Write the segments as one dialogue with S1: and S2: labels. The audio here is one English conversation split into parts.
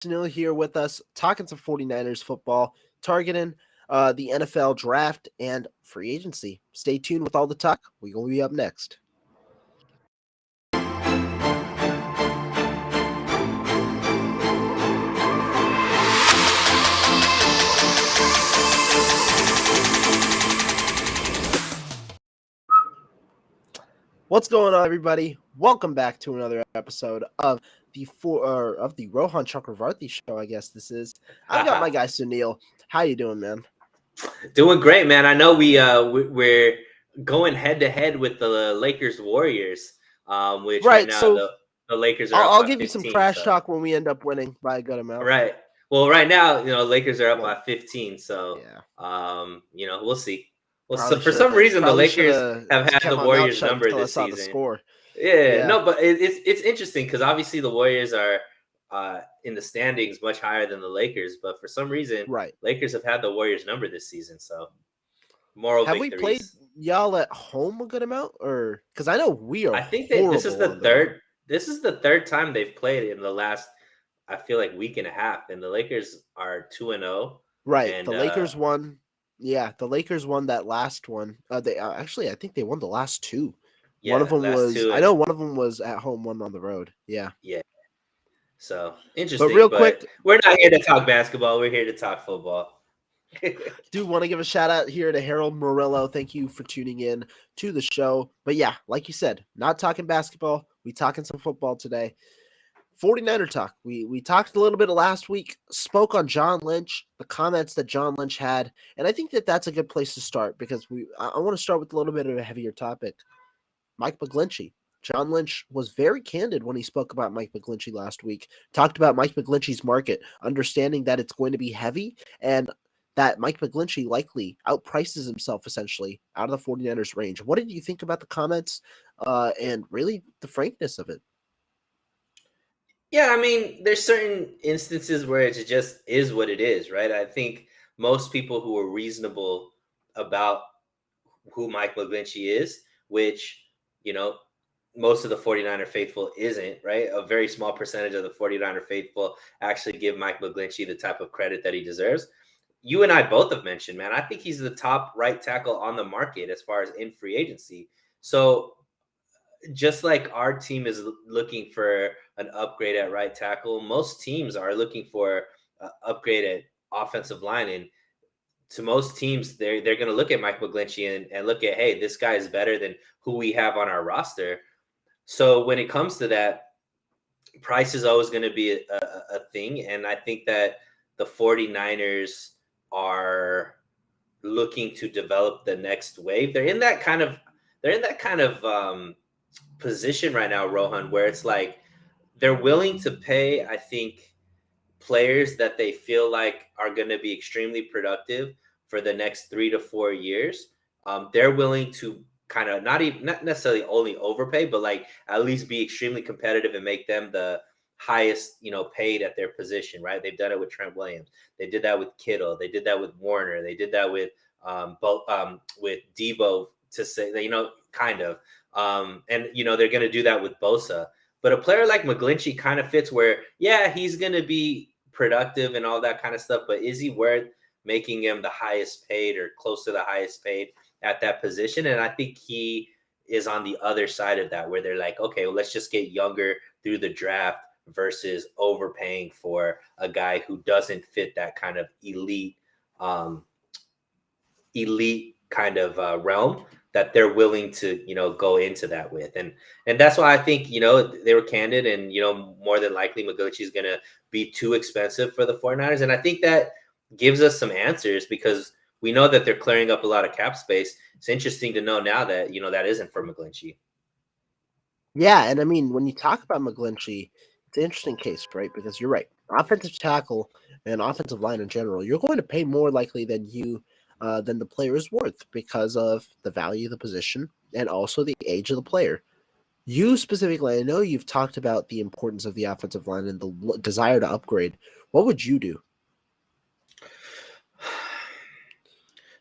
S1: Suneil here with us, talking some 49ers football, targeting the NFL draft and free agency. Stay tuned with all the talk. We're going to be up next. What's going on, everybody? Welcome back to another episode of the Rohan Chakravarthi show. I guess this is. I've got my guy Suneil. How you doing, man?
S2: Doing great, man. I know we're going head to head with the Lakers Warriors, which right now
S1: So
S2: the Lakers are
S1: I'll
S2: up by
S1: give
S2: 15.
S1: you some trash talk when we end up winning by a good amount.
S2: Right. Well, right now, Lakers are up by 15. So,
S1: yeah.
S2: We'll see. Well,
S1: Probably
S2: so for some reason, the Lakers have had
S1: kept
S2: the
S1: my mouth
S2: Warriors
S1: shut
S2: number
S1: until I
S2: this
S1: saw the
S2: season.
S1: score.
S2: Yeah, no, but it's interesting because obviously the Warriors are in the standings much higher than the Lakers, but for some reason, Lakers have had the Warriors number this season. So, moral
S1: have
S2: victories.
S1: We played y'all at home a good amount, or because I know we are.
S2: I think that this is the third. This is the third time they've played in the last, I feel like, week and a half, and the Lakers are 2-0.
S1: Right,
S2: and
S1: the Lakers won. Yeah, the Lakers won that last one. They actually, I think they won the last two.
S2: Yeah,
S1: one of them was. I know one of them was at home, one on the road. Yeah.
S2: Yeah. So interesting.
S1: But real quick,
S2: we're not here to talk basketball. We're here to talk football.
S1: Do want to give a shout out here to Harold Murillo. Thank you for tuning in to the show. But yeah, like you said, not talking basketball. We talking some football today. 49er talk. We talked a little bit last week, spoke on John Lynch, the comments that John Lynch had, and I think that that's a good place to start because I want to start with a little bit of a heavier topic. Mike McGlinchey. John Lynch was very candid when he spoke about Mike McGlinchey last week. Talked about Mike McGlinchey's market, understanding that it's going to be heavy and that Mike McGlinchey likely outprices himself essentially out of the 49ers range. What did you think about the comments and really the frankness of it?
S2: Yeah, I mean, there's certain instances where it just is what it is, right? I think most people who are reasonable about who Mike McGlinchey is, which, most of the 49er faithful isn't, right? A very small percentage of the 49er faithful actually give Mike McGlinchey the type of credit that he deserves. You and I both have mentioned, man, I think he's the top right tackle on the market as far as in free agency. So just like our team is looking for an upgrade at right tackle, most teams are looking for an upgrade at offensive line. And to most teams, they're going to look at Mike McGlinchey and look at, hey, this guy is better than who we have on our roster. So when it comes to that, price is always going to be a thing. And I think that the 49ers are looking to develop the next wave. They're in that kind of position right now, Rohan, where it's like they're willing to pay, I think, players that they feel like are going to be extremely productive for the next 3 to 4 years. They're willing to kind of not necessarily only overpay, but like at least be extremely competitive and make them the highest, paid at their position, right? They've done it with Trent Williams. They did that with Kittle. They did that with Warner. They did that with with Debo, to say that, kind of. And they're going to do that with Bosa. But a player like McGlinchey kind of fits where, yeah, he's going to be productive and all that kind of stuff, but is he worth making him the highest paid or close to the highest paid at that position? And I think he is on the other side of that, where they're like, okay, well, let's just get younger through the draft versus overpaying for a guy who doesn't fit that kind of elite kind of realm that they're willing to, go into that with. And that's why I think, they were candid and, more than likely McGlinchey is going to be too expensive for the 49ers. And I think that gives us some answers because we know that they're clearing up a lot of cap space. It's interesting to know now that, that isn't for McGlinchey.
S1: Yeah. And I mean, when you talk about McGlinchey, it's an interesting case, right? Because you're right. Offensive tackle and offensive line in general, you're going to pay more likely than the player is worth because of the value of the position and also the age of the player. You specifically, I know you've talked about the importance of the offensive line and the desire to upgrade. What would you do?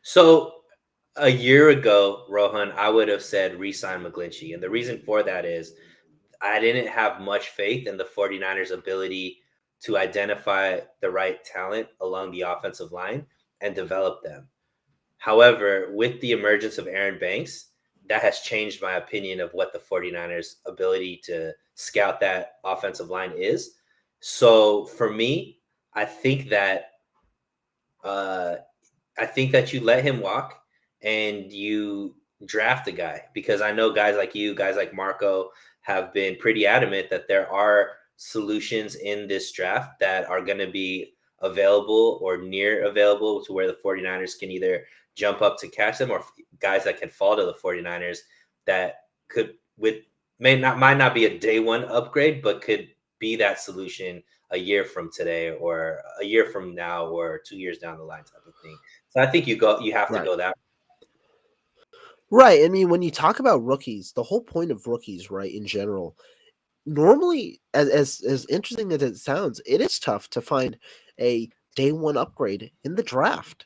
S2: So a year ago, Rohan, I would have said re-sign McGlinchey. And the reason for that is I didn't have much faith in the 49ers' ability to identify the right talent along the offensive line and develop them. However, with the emergence of Aaron Banks, that has changed my opinion of what the 49ers' ability to scout that offensive line is. So for me, I think that uh, you let him walk and you draft a guy, because I know guys like you, guys like Marco have been pretty adamant that there are solutions in this draft that are going to be available or near available to where the 49ers can either jump up to catch them, or guys that can fall to the 49ers that could might not be a day one upgrade, but could be that solution a year from today or a year from now or 2 years down the line type of thing. So I think you have to
S1: Right.
S2: go that.
S1: Right. I mean, when you talk about rookies, the whole point of rookies, right, in general, normally, as interesting as it sounds, it is tough to find a day one upgrade in the draft.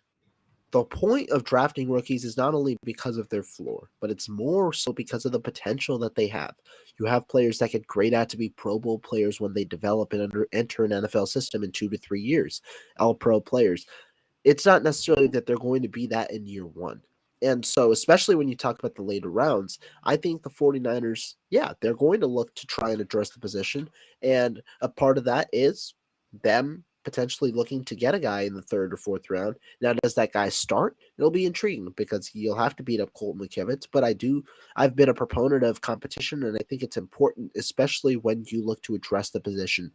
S1: The point of drafting rookies is not only because of their floor, but it's more so because of the potential that they have. You have players that get grade out to be Pro Bowl players when they develop and enter an NFL system in 2 to 3 years, all pro players. It's not necessarily that they're going to be that in year one. And so, especially when you talk about the later rounds, I think the 49ers, yeah, they're going to look to try and address the position. And a part of that is them potentially looking to get a guy in the third or fourth round. Now, does that guy start? It'll be intriguing because you'll have to beat up Colton McKivitz. But I've been a proponent of competition, and I think it's important, especially when you look to address the position.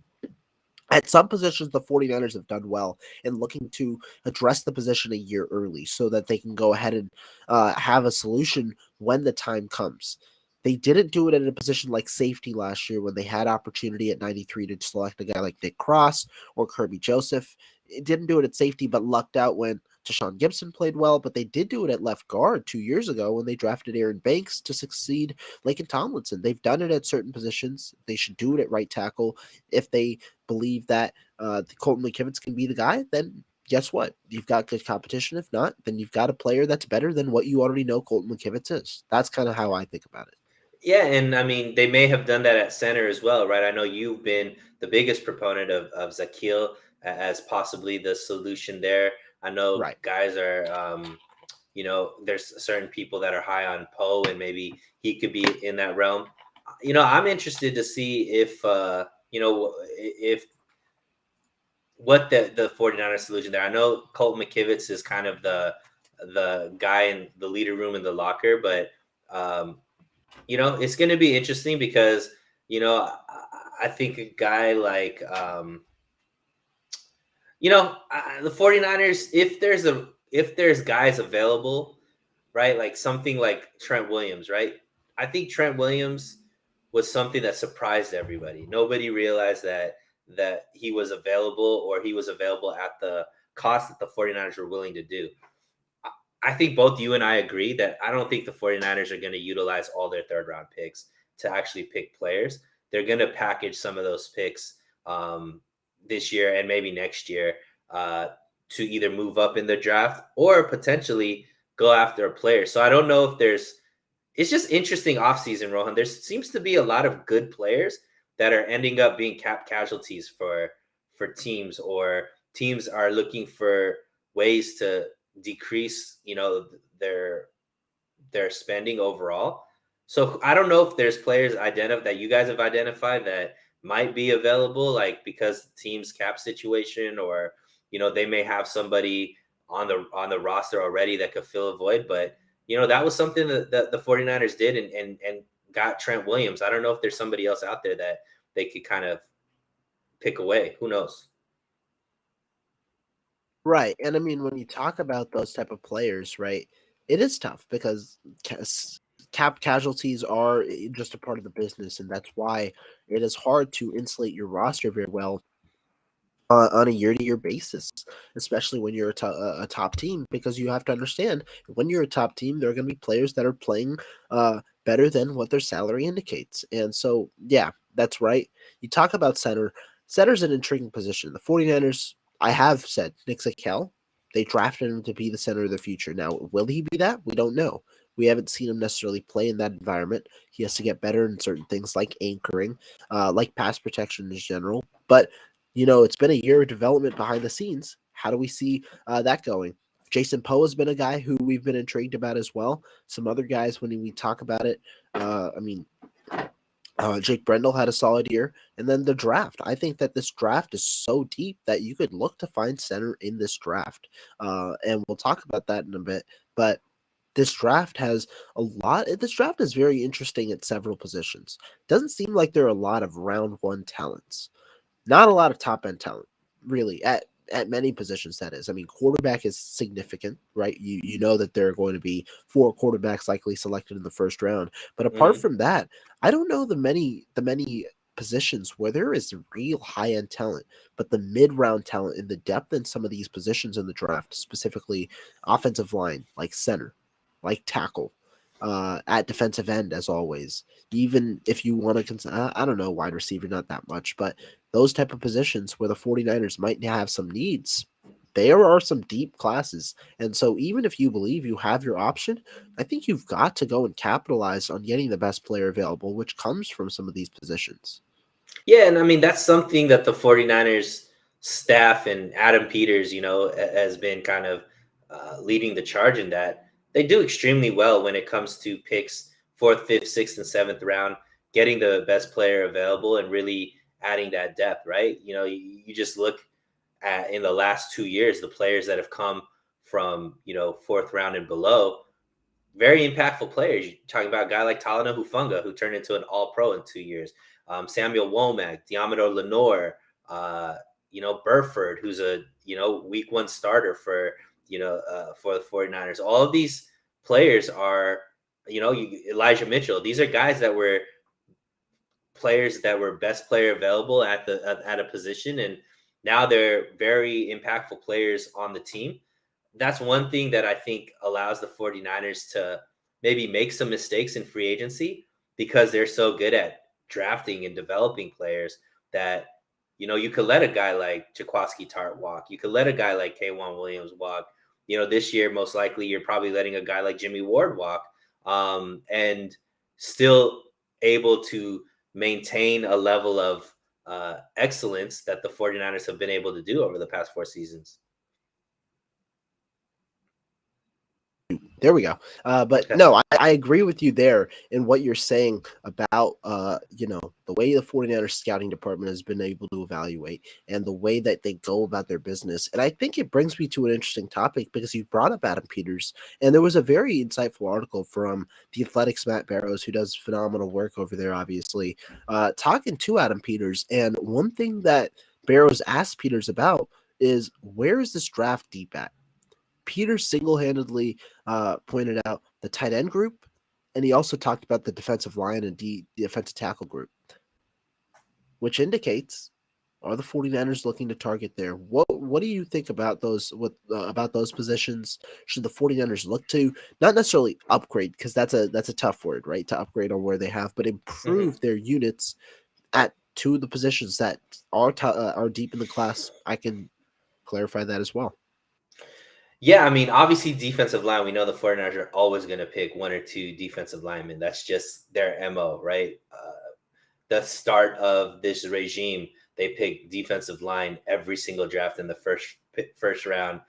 S1: At some positions, the 49ers have done well in looking to address the position a year early so that they can go ahead and have a solution when the time comes. They didn't do it in a position like safety last year when they had opportunity at 93 to select a guy like Nick Cross or Kirby Joseph. It didn't do it at safety, but lucked out when Tashawn Gibson played well. But they did do it at left guard 2 years ago when they drafted Aaron Banks to succeed Laken Tomlinson. They've done it at certain positions. They should do it at right tackle if they believe that Colton McKivitz can be the guy, then guess what? You've got good competition. If not, then you've got a player that's better than what you already know Colton McKivitz is. That's kind of how I think about it.
S2: Yeah, and I mean, they may have done that at center as well, right? I know you've been the biggest proponent of Zakil as possibly the solution there. I know
S1: Right.
S2: guys are, there's certain people that are high on Poe, and maybe he could be in that realm. I'm interested to see if what the 49ers solution there. I know Colton McKivitz is kind of the guy in the leader room in the locker, but it's going to be interesting because I think a guy like the 49ers, if there's guys available, right, like something like Trent Williams, right? I think Trent Williams was something that surprised everybody. Nobody realized that he was available, or he was available at the cost that the 49ers were willing to do. I think both you and I agree that I don't think the 49ers are going to utilize all their third round picks to actually pick players. They're going to package some of those picks this year and maybe next year to either move up in the draft or potentially go after a player. So I don't know if it's just interesting offseason, Rohan. There seems to be a lot of good players that are ending up being cap casualties for teams, or teams are looking for ways to decrease, their spending overall. So I don't know if there's players that you guys have identified that might be available, like because the team's cap situation, or they may have somebody on the roster already that could fill a void. But that was something that the 49ers did, and got Trent Williams. I don't know if there's somebody else out there that they could kind of pick away. Who knows?
S1: Right. And I mean, when you talk about those type of players, right, it is tough because cap casualties are just a part of the business. And that's why it is hard to insulate your roster very well on a year-to-year basis, especially when you're a top team, because you have to understand when you're a top team, there are going to be players that are playing better than what their salary indicates. And so, yeah, that's right. You talk about center. Center's an intriguing position. The 49ers, I have said, Nick Zakelj, they drafted him to be the center of the future. Now, will he be that? We don't know. We haven't seen him necessarily play in that environment. He has to get better in certain things like anchoring, like pass protection in general. But it's been a year of development behind the scenes. How do we see that going? Jason Poe has been a guy who we've been intrigued about as well. Some other guys, when we talk about it, Jake Brendel had a solid year. And then the draft. I think that this draft is so deep that you could look to find center in this draft. And we'll talk about that in a bit. But this draft has a lot. This draft is very interesting at several positions. Doesn't seem like there are a lot of round one talents. Not a lot of top end talent, really, at many positions. That is, I mean, quarterback is significant, right? You know that there are going to be 4 quarterbacks likely selected in the first round. But apart from that, I don't know the many positions where there is real high end talent, but the mid round talent in the depth in some of these positions in the draft, specifically offensive line, like center, like tackle, at defensive end, as always. Even if you want to consider, I don't know, wide receiver, not that much, but those type of positions where the 49ers might have some needs, there are some deep classes. And so even if you believe you have your option, I think you've got to go and capitalize on getting the best player available, which comes from some of these positions.
S2: Yeah, and I mean, that's something that the 49ers staff and Adam Peters, has been kind of leading the charge in that. They do extremely well when it comes to picks, fourth, fifth, sixth, and seventh round, getting the best player available and really adding that depth, right? You just look at in the last 2 years, the players that have come from, fourth round and below, very impactful players. You're talking about a guy like Talanoa Hufanga, who turned into an all-pro in 2 years. Samuel Womack, Diamador Lenore, Burford, who's a, week one starter for the 49ers. All of these players are, Elijah Mitchell. These are guys that were players that were best player available at a position, and now they're very impactful players on the team. That's one thing that I think allows the 49ers to maybe make some mistakes in free agency, because they're so good at drafting and developing players that, you could let a guy like Jaquaski Tart walk. You could let a guy like K'Wan Williams walk. This year, most likely, you're probably letting a guy like Jimmy Ward walk, and still able to maintain a level of excellence that the 49ers have been able to do over the past 4 seasons.
S1: There we go. But no, I agree with you there in what you're saying about, the way the 49ers scouting department has been able to evaluate and the way that they go about their business. And I think it brings me to an interesting topic, because you brought up Adam Peters, and there was a very insightful article from The Athletic's Matt Barrows, who does phenomenal work over there, obviously, talking to Adam Peters. And one thing that Barrows asked Peters about is, where is this draft deep at? Peter single-handedly pointed out the tight end group, and he also talked about the defensive line and the defensive tackle group, which indicates, are the 49ers looking to target there? What do you think about those positions? Should the 49ers look to not necessarily upgrade, because that's a tough word, right? To upgrade on where they have, but improve their units at 2 of the positions that are deep in the class? I can clarify that as well.
S2: Yeah, I mean, obviously, defensive line, we know the 49ers are always going to pick 1 or 2 defensive linemen. That's just their MO, right? The start of this regime, they pick defensive line every single draft in the first round,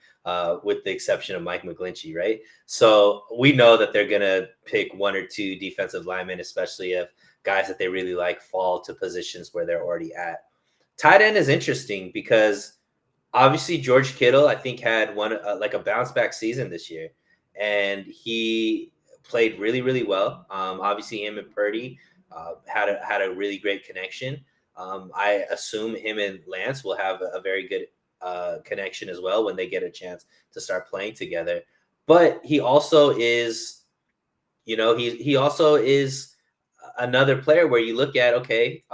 S2: with the exception of Mike McGlinchey, right? So we know that they're going to pick 1 or 2 defensive linemen, especially if guys that they really like fall to positions where they're already at. Tight end is interesting because obviously George Kittle, I think, had one like a bounce back season this year, and he played really, really well. Obviously, him and Purdy had a really great connection. I assume him and Lance will have a very good connection as well when they get a chance to start playing together. But he also is, he also is another player where you look at, okay,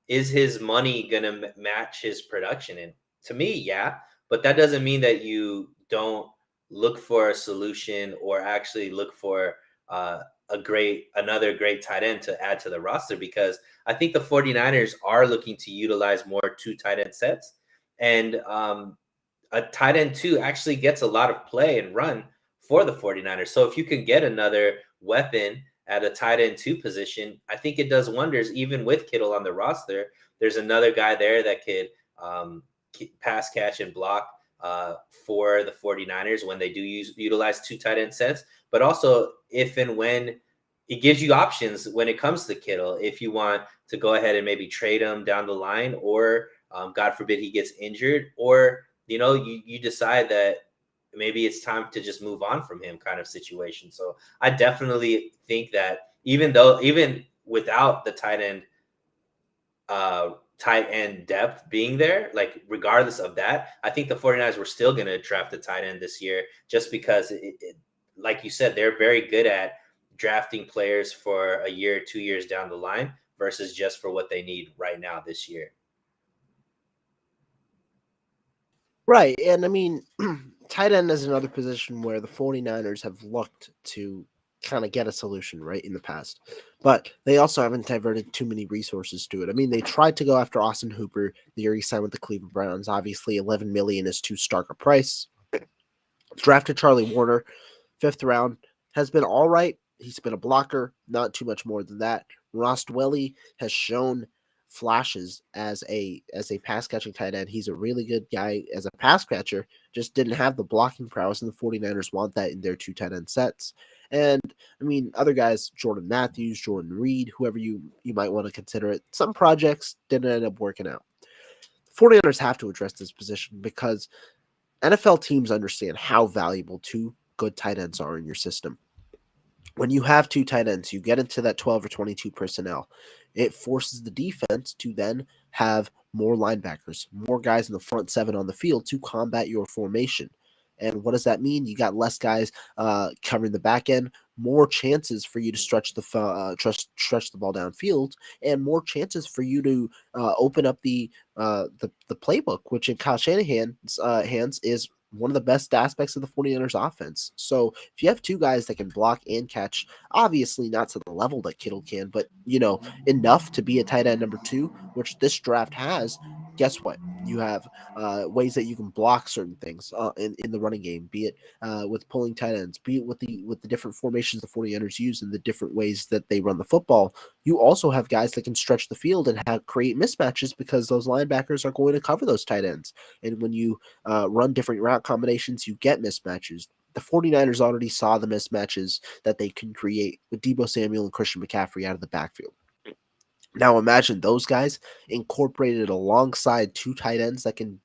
S2: is his money going to match his production? And to me, yeah, but that doesn't mean that you don't look for a solution or actually look for another great tight end to add to the roster, because I think the 49ers are looking to utilize more 2 tight end sets, and a tight end 2 actually gets a lot of play and run for the 49ers. So if you can get another weapon at a tight end 2 position, I think it does wonders. Even with Kittle on the roster, there's another guy there that could pass catch and block for the 49ers when they do utilize 2 tight end sets, but also if and when it gives you options when it comes to Kittle, if you want to go ahead and maybe trade him down the line, or God forbid he gets injured, or you decide that maybe it's time to just move on from him, kind of situation. So I definitely think that even without the tight end depth being there, like regardless of that, I think the 49ers were still going to draft a tight end this year, just because like you said, they're very good at drafting players for a year, 2 years down the line versus just for what they need right now this year.
S1: Right. And I mean, tight end is another position where the 49ers have looked to kind of get a solution, right, in the past. But they also haven't diverted too many resources to it. I mean, they tried to go after Austin Hooper the year he signed with the Cleveland Browns. Obviously, $11 million is too stark a price. Drafted Charlie Warner, 5th round, has been all right. He's been a blocker, not too much more than that. Ross Dwelly has shown flashes as a pass catching tight end. He's a really good guy as a pass catcher, just didn't have the blocking prowess, and the 49ers want that in their 2 tight end sets. And I mean, other guys, Jordan Matthews, Jordan Reed, whoever you might want to consider it, some projects didn't end up working out. The 49ers have to address this position because NFL teams understand how valuable 2 good tight ends are in your system. When you have 2 tight ends, you get into that 12 or 22 personnel. It forces the defense to then have more linebackers, more guys in the front 7 on the field to combat your formation. And what does that mean? You got less guys covering the back end, more chances for you to stretch the ball downfield, and more chances for you to open up the playbook, which in Kyle Shanahan's hands is one of the best aspects of the 49ers offense. So if you have 2 guys that can block and catch, obviously not to the level that Kittle can, but enough to be a tight end number 2, which this draft has, guess what? You have ways that you can block certain things in the running game, be it with pulling tight ends, be it with the different formations the 49ers use and the different ways that they run the football. You also have guys that can stretch the field and create mismatches because those linebackers are going to cover those tight ends. And when you run different route combinations, you get mismatches. The 49ers already saw the mismatches that they can create with Deebo Samuel and Christian McCaffrey out of the backfield. Now imagine those guys incorporated alongside 2 tight ends that can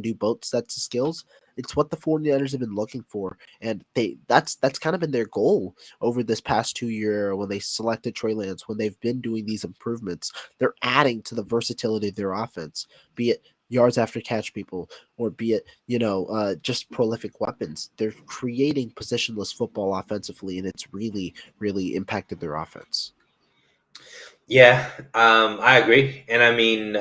S1: do both sets of skills. It's what the 49ers have been looking for, and that's kind of been their goal over this past 2 year when they selected Trey Lance, when they've been doing these improvements. They're adding to the versatility of their offense, be it yards after catch people, or be it just prolific weapons. They're creating positionless football offensively, and it's really, really impacted their offense.
S2: Yeah, I agree. And I mean,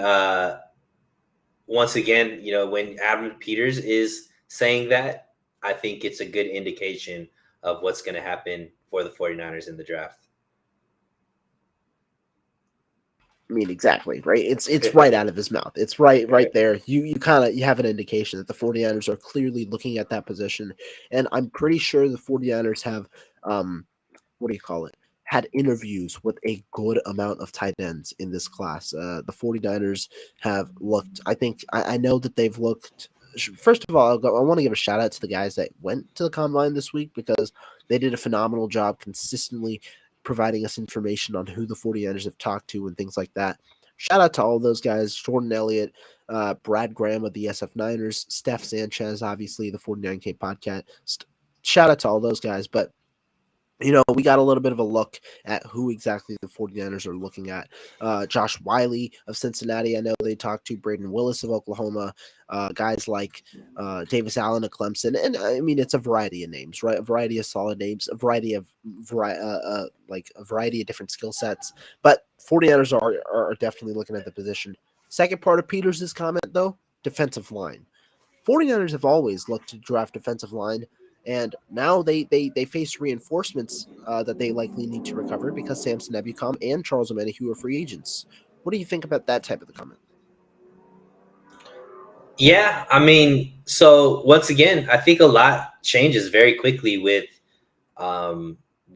S2: once again, when Adam Peters is saying that, I think it's a good indication of what's going to happen for the 49ers in the draft.
S1: I mean, exactly, right? It's right out of his mouth. It's right there. You have an indication that the 49ers are clearly looking at that position. And I'm pretty sure the 49ers have what do you call it? Had interviews with a good amount of tight ends in this class. The 49ers have looked, I know that they've looked. First of all, I want to give a shout out to the guys that went to the combine this week because they did a phenomenal job consistently providing us information on who the 49ers have talked to and things like that. Shout out to all those guys, Jordan Elliott, Brad Graham of the SF Niners, Steph Sanchez, obviously the 49K podcast. Shout out to all those guys. But we got a little bit of a look at who exactly the 49ers are looking at. Josh Wiley of Cincinnati, I know they talked to Braden Willis of Oklahoma, guys like Davis Allen of Clemson. And I mean, it's a variety of names, right? A variety of solid names, a variety of different skill sets. But 49ers are definitely looking at the position. Second part of Peters' comment, though, defensive line. 49ers have always looked to draft defensive line, and now they face reinforcements that they likely need to recover because Samson Ebukam and Charles Omenihu are free agents. What do you think about that type of the comment?
S2: Yeah, I mean, so once again, I think a lot changes very quickly with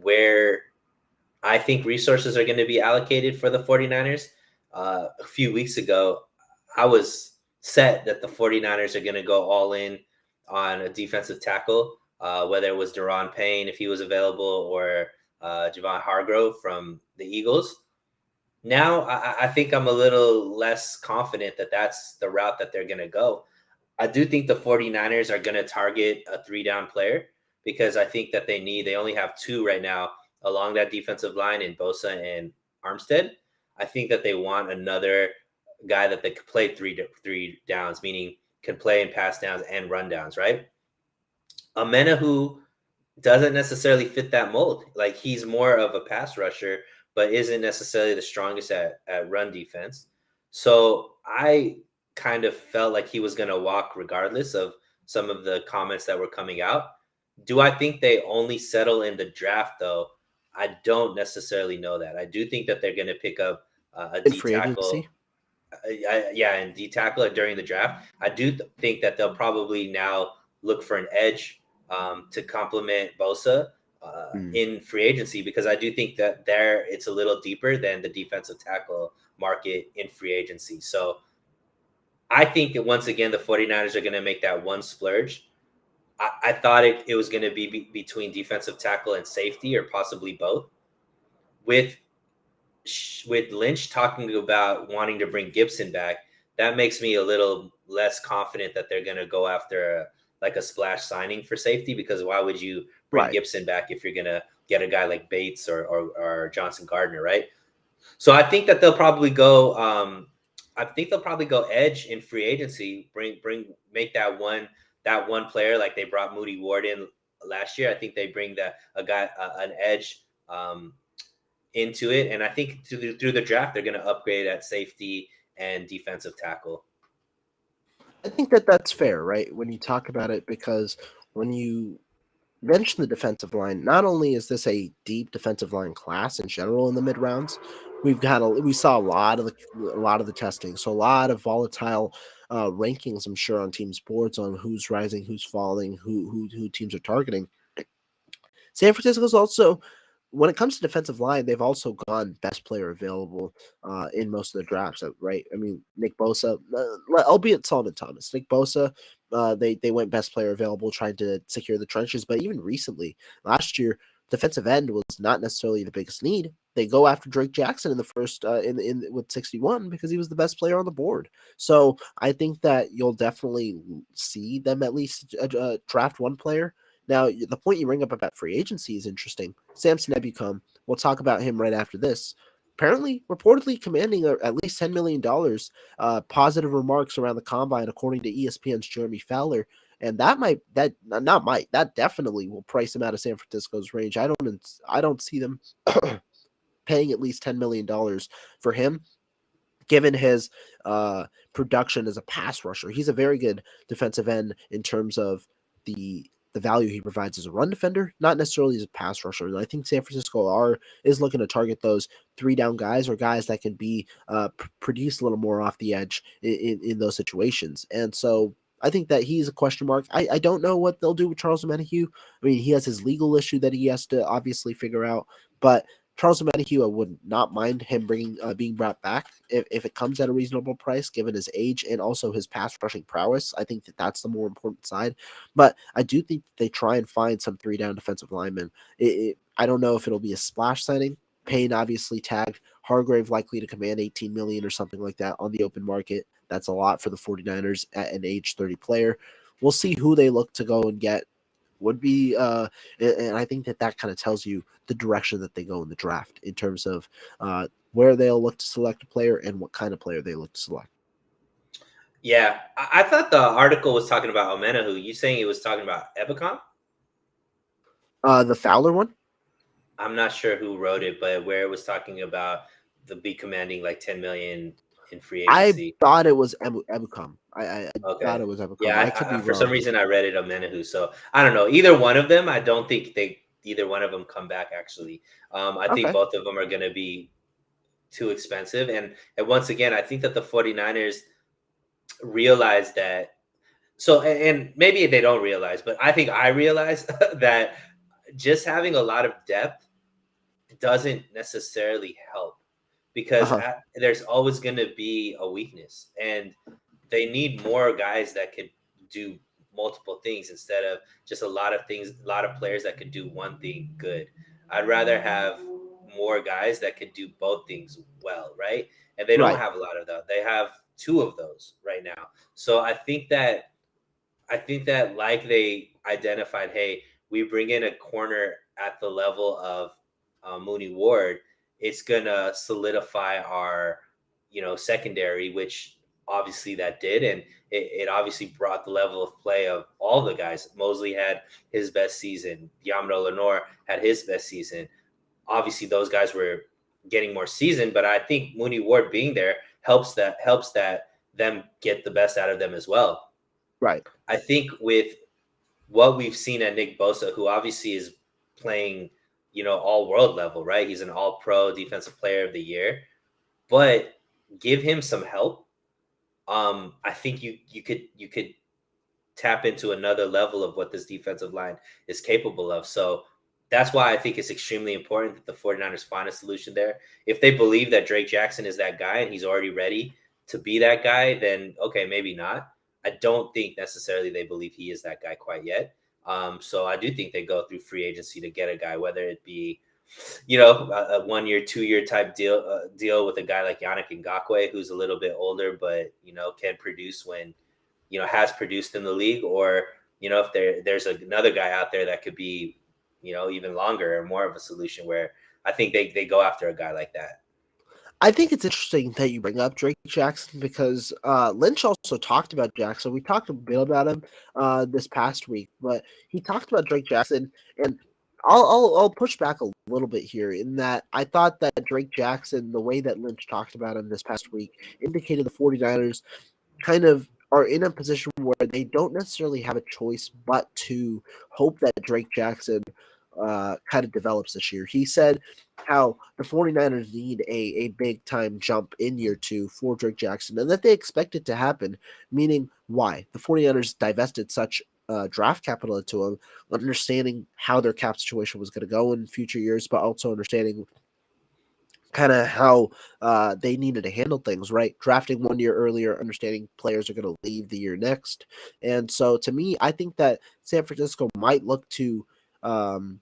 S2: where I think resources are going to be allocated for the 49ers. A few weeks ago, I was set that the 49ers are going to go all in on a defensive tackle, whether it was Daron Payne, if he was available, or Javon Hargrove from the Eagles. Now, I think I'm a little less confident that that's the route that they're going to go. I do think the 49ers are going to target a 3-down player because I think that they only have 2 right now along that defensive line in Bosa and Armstead. I think that they want another guy that they could play three downs, meaning can play in pass downs and run downs, right? Amenahu doesn't necessarily fit that mold. Like, he's more of a pass rusher, but isn't necessarily the strongest at run defense. So I kind of felt like he was going to walk regardless of some of the comments that were coming out. Do I think they only settle in the draft, though? I don't necessarily know that. I do think that they're going to pick up a
S1: in
S2: D
S1: free agency.
S2: tackle. And D tackle during the draft. I do think that they'll probably now look for an edge to complement Bosa in free agency, because I do think that there it's a little deeper than the defensive tackle market in free agency. So I think that once again, the 49ers are going to make that one splurge. I thought it was going to be between defensive tackle and safety, or possibly both. With Lynch talking about wanting to bring Gibson back, that makes me a little less confident that they're going to go after a splash signing for safety, because why would you bring Gibson back if you're going to get a guy like Bates or Johnson Gardner, right? So I think that they'll probably go edge in free agency, make that one player, like they brought Moody Ward in last year. I think they bring an edge into it, and I think through the draft they're going to upgrade at safety and defensive tackle.
S1: I think that that's fair, right? When you talk about it, because when you mention the defensive line, not only is this a deep defensive line class in general in the mid rounds, we saw a lot of the testing, so a lot of volatile rankings, I'm sure, on teams' boards on who's rising, who's falling, who teams are targeting. San Francisco's also, when it comes to defensive line, they've also gone best player available in most of the drafts, right? I mean, Nick Bosa, albeit Solomon Thomas, Nick Bosa, they went best player available, trying to secure the trenches. But even recently, last year, defensive end was not necessarily the biggest need. They go after Drake Jackson in the first in with 61 because he was the best player on the board. So I think that you'll definitely see them at least draft one player. Now, the point you bring up about free agency is interesting. Samson Ebukam, we'll talk about him right after this. Apparently, reportedly commanding at least $10 million. Positive remarks around the combine, according to ESPN's Jeremy Fowler. And that definitely will price him out of San Francisco's range. I don't see them paying at least $10 million for him, given his production as a pass rusher. He's a very good defensive end in terms of the value he provides as a run defender, not necessarily as a pass rusher. And I think San Francisco is looking to target those 3-down guys, or guys that can be produce a little more off the edge in those situations. And so I think that he's a question mark. I don't know what they'll do with Charles Omenihu. I mean, he has his legal issue that he has to obviously figure out, but Charles Omenihu, I would not mind him being brought back if it comes at a reasonable price, given his age and also his pass rushing prowess. I think that that's the more important side. But I do think they try and find some 3-down defensive linemen. I don't know if it'll be a splash signing. Payne obviously tagged. Hargrave likely to command $18 million or something like that on the open market. That's a lot for the 49ers at an age 30 player. We'll see who they look to go and get. Would be and I think that kind of tells you the direction that they go in the draft in terms of where they'll look to select a player and what kind of player they look to select.
S2: Yeah, I thought the article was talking about Omenihu. You saying it was talking about Ebukam?
S1: The Fowler one?
S2: I'm not sure who wrote it, but where it was talking about the be commanding like 10 million in free agency.
S1: I thought it was Ebukam. I
S2: Okay.
S1: thought it was Ebukam.
S2: Yeah,
S1: I could be
S2: for
S1: wrong.
S2: some reason I read it Omenihu. So I don't know. Either one of them, I don't think either one of them come back actually. I think both of them are going to be too expensive. And once again, I think that the 49ers realize that. So, and maybe they don't realize, but I think I realize that just having a lot of depth doesn't necessarily help, because there's always going to be a weakness. And they need more guys that could do multiple things instead of just a lot of players that could do one thing good. I'd rather have more guys that could do both things well, right? And they don't
S1: Right.
S2: have a lot of that. They have two of those right now. So I think that like they identified, hey, we bring in a corner at the level of Mooney Ward, it's gonna solidify our, secondary, which obviously that did, and it obviously brought the level of play of all the guys. Mosley had his best season. Yamado Lenore had his best season. Obviously, those guys were getting more season, but I think Mooney Ward being there helps that them get the best out of them as well.
S1: Right.
S2: I think with what we've seen at Nick Bosa, who obviously is playing, all world level, right? He's an all pro defensive player of the year, but give him some help. I think you could tap into another level of what this defensive line is capable of. So that's why I think it's extremely important that the 49ers find a solution there. If they believe that Drake Jackson is that guy and he's already ready to be that guy, then okay, maybe not. I don't think necessarily they believe he is that guy quite yet. So I do think they go through free agency to get a guy, whether it be, a 1 year, 2 year type deal with a guy like Yannick Ngakoue, who's a little bit older, but can produce when has produced in the league, or if there's another guy out there that could be even longer or more of a solution, where I think they go after a guy like that.
S1: I think it's interesting that you bring up Drake Jackson because Lynch also talked about Jackson. We talked a bit about him this past week, but he talked about Drake Jackson, and I'll push back a little bit here in that I thought that Drake Jackson, the way that Lynch talked about him this past week, indicated the 49ers kind of are in a position where they don't necessarily have a choice but to hope that Drake Jackson kind of develops this year. He said how the 49ers need a big time jump in year two for Drake Jackson and that they expect it to happen, meaning why? The 49ers divested such draft capital into him, understanding how their cap situation was going to go in future years, but also understanding kind of how they needed to handle things, right? Drafting 1 year earlier, understanding players are going to leave the year next. And so to me, I think that San Francisco might um,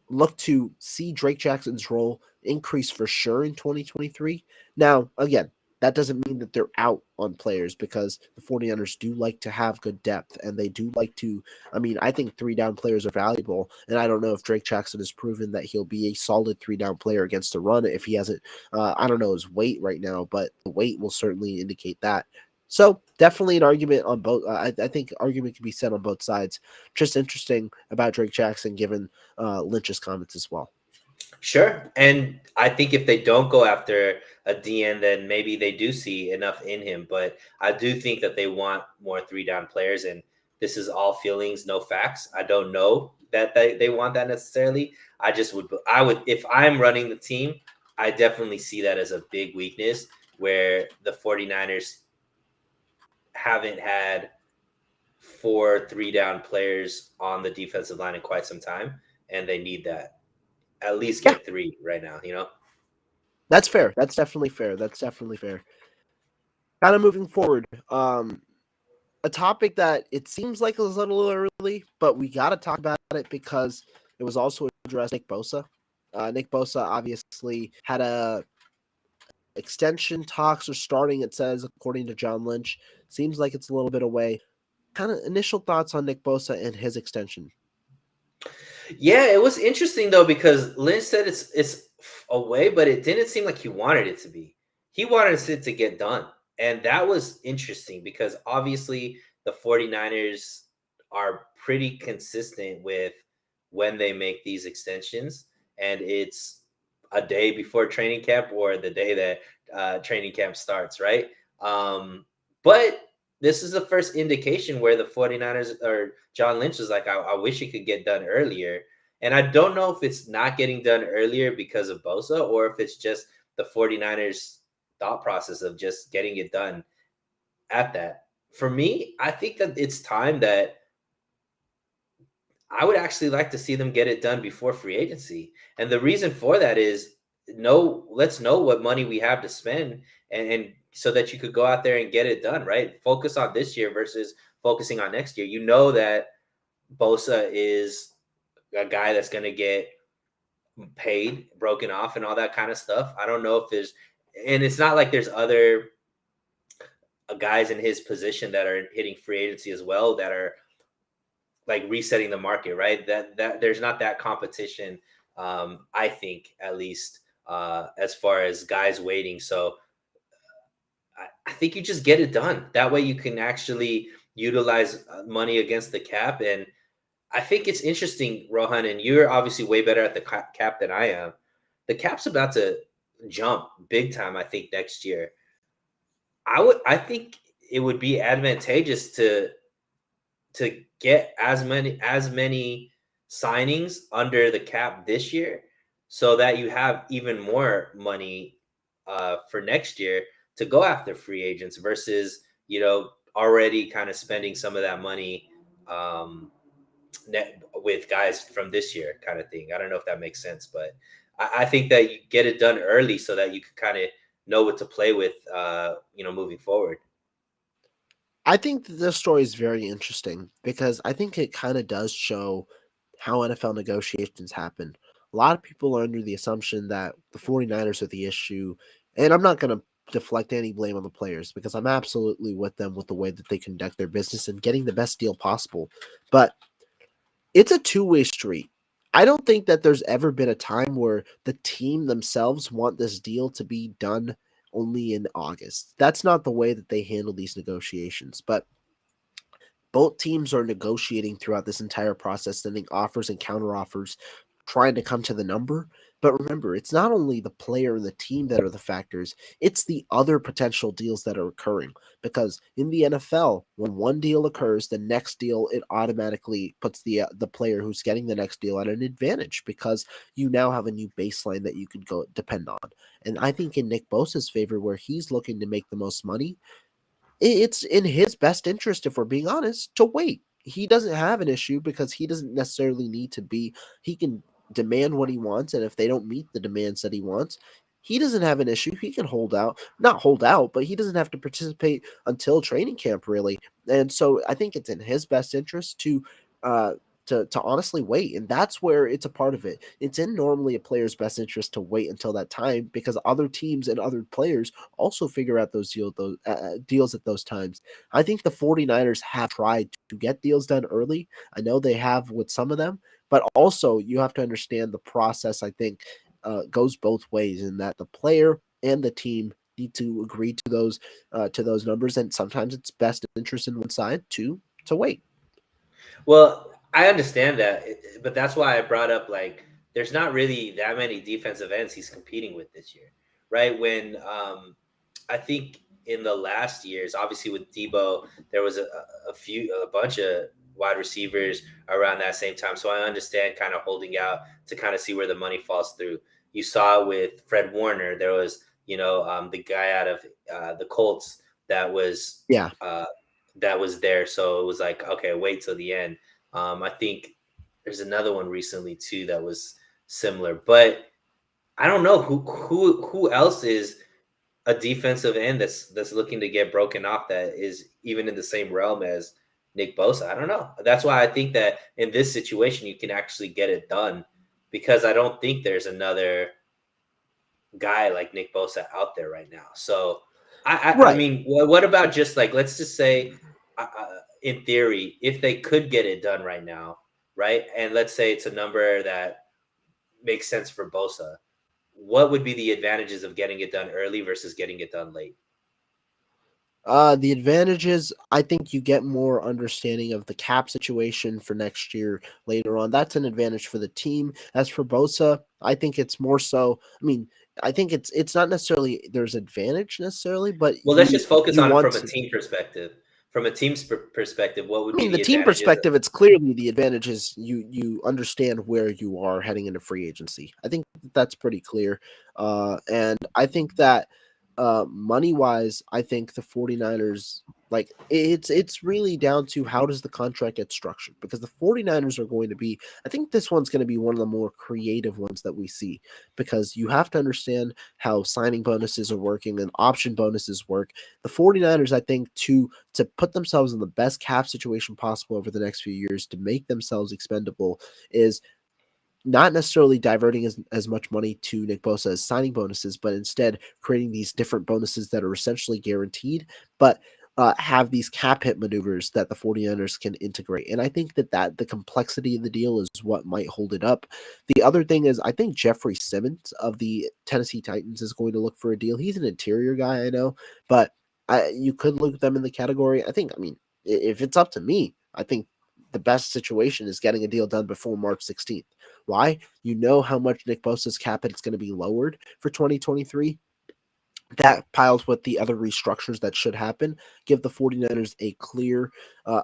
S1: look to see Drake Jackson's role increase for sure in 2023. Now, again, that doesn't mean that they're out on players because the 49ers do like to have good depth and they do like to. I mean, I think three down players are valuable. And I don't know if Drake Jackson has proven that he'll be a solid three down player against the run if he hasn't. I don't know his weight right now, but the weight will certainly indicate that. So definitely an argument on both. I think argument can be said on both sides. Just interesting about Drake Jackson given Lynch's comments as well.
S2: Sure. And I think if they don't go after a DN, then maybe they do see enough in him. But I do think that they want more three down players. And this is all feelings, no facts. I don't know that they want that necessarily. If I'm running the team, I definitely see that as a big weakness where the 49ers haven't had 4 3 down players on the defensive line in quite some time. And they need that. At least
S1: Yeah,
S2: get 3 right now.
S1: that's fair. That's definitely fair. That's definitely fair. Kind of moving forward. A topic that it seems like it was a little early, but we got to talk about it because it was also addressed. Nick Bosa. Nick Bosa obviously had a extension talks are starting. It says according to John Lynch. Seems like it's a little bit away. Kind of initial thoughts on Nick Bosa and his extension.
S2: Yeah, it was interesting though because Lynch said it's away, but it didn't seem like he wanted it to be. He wanted it to get done. And that was interesting because obviously the 49ers are pretty consistent with when they make these extensions, and it's a day before training camp or the day that training camp starts, right? But this is the first indication where the 49ers or John Lynch is like, I wish it could get done earlier. And I don't know if it's not getting done earlier because of Bosa or if it's just the 49ers thought process of just getting it done at that. For me, I think that it's time that I would actually like to see them get it done before free agency. And the reason for that is let's know what money we have to spend and so that you could go out there and get it done, right? Focus on this year versus focusing on next year. You know that Bosa is a guy that's going to get paid, broken off, and all that kind of stuff. I don't know if there's, and it's not like there's other guys in his position that are hitting free agency as well that are like resetting the market, right? That there's not that competition, I think, at least as far as guys waiting. So I think you just get it done. That way you can actually utilize money against the cap. And I think it's interesting, Rohan, and you're obviously way better at the cap than I am. The cap's about to jump big time, I think, next year. I think it would be advantageous to get as many signings under the cap this year so that you have even more money for next year to go after free agents versus, already kind of spending some of that money with guys from this year kind of thing. I don't know if that makes sense, but I think that you get it done early so that you can kind of know what to play with, moving forward.
S1: I think that this story is very interesting because I think it kind of does show how NFL negotiations happen. A lot of people are under the assumption that the 49ers are the issue, and I'm not going to deflect any blame on the players because I'm absolutely with them with the way that they conduct their business and getting the best deal possible. But it's a two-way street. I don't think that there's ever been a time where the team themselves want this deal to be done only in August. That's not the way that they handle these negotiations. But both teams are negotiating throughout this entire process, sending offers and counteroffers, trying to come to the number. But remember, it's not only the player and the team that are the factors, it's the other potential deals that are occurring. Because in the NFL, when one deal occurs, the next deal, it automatically puts the player who's getting the next deal at an advantage because you now have a new baseline that you could go depend on. And I think in Nick Bosa's favor, where he's looking to make the most money, it's in his best interest, if we're being honest, to wait. He doesn't have an issue because he doesn't necessarily need to be, he can demand what he wants. And if they don't meet the demands that he wants, he doesn't have an issue. He can hold out, not hold out, but he doesn't have to participate until training camp, really. And so I think it's in his best interest uh, to honestly wait. And that's where it's a part of it. It's in normally a player's best interest to wait until that time because other teams and other players also figure out those deals at those times. I think the 49ers have tried to get deals done early. I know they have with some of them, but also you have to understand the process, I think, goes both ways in that the player and the team need to agree to those numbers, and sometimes it's best interest in one side to wait.
S2: Well, I understand that, but that's why I brought up like there's not really that many defensive ends he's competing with this year, right? When I think in the last years, obviously with Debo, there was a bunch of wide receivers around that same time. So I understand kind of holding out to kind of see where the money falls through. You saw with Fred Warner, there was the guy out of the Colts that was
S1: Yeah.
S2: that was there. So it was like, okay, wait till the end. I think there's another one recently too that was similar, but I don't know who else is a defensive end that's looking to get broken off that is even in the same realm as Nick Bosa. I don't know. That's why I think that in this situation you can actually get it done because I don't think there's another guy like Nick Bosa out there right now. So I
S1: Right.
S2: mean, what about just like let's just say, in theory, if they could get it done right now, right, and let's say it's a number that makes sense for Bosa, what would be the advantages of getting it done early versus getting it done late?
S1: The advantages, I think you get more understanding of the cap situation for next year later on. That's an advantage for the team. As for Bosa, I think it's more so. I mean, I think it's not necessarily there's advantage necessarily, but
S2: Well, let's just focus
S1: you
S2: on it
S1: want
S2: from a
S1: to.
S2: team perspective. From a team's perspective, what would
S1: I
S2: be
S1: mean, the
S2: the
S1: team
S2: advantages?
S1: perspective, it's clearly the advantage is you understand where you are heading into free agency. I think that's pretty clear, and I think that money wise, I think the 49ers, like it's really down to how does the contract get structured, because the 49ers are going to be, I think this one's going to be one of the more creative ones that we see, because you have to understand how signing bonuses are working and option bonuses work. The 49ers, I think, to put themselves in the best cap situation possible over the next few years to make themselves expendable is not necessarily diverting as much money to Nick Bosa as signing bonuses, but instead creating these different bonuses that are essentially guaranteed, but have these cap hit maneuvers that the 49ers can integrate. And I think that the complexity of the deal is what might hold it up. The other thing is, I think Jeffrey Simmons of the Tennessee Titans is going to look for a deal. He's an interior guy, I know, but you could look at them in the category. I mean, if it's up to me, I think the best situation is getting a deal done before March 16th. Why? You know how much Nick Bosa's cap hit is going to be lowered for 2023. That piles with the other restructures that should happen, give the 49ers a clear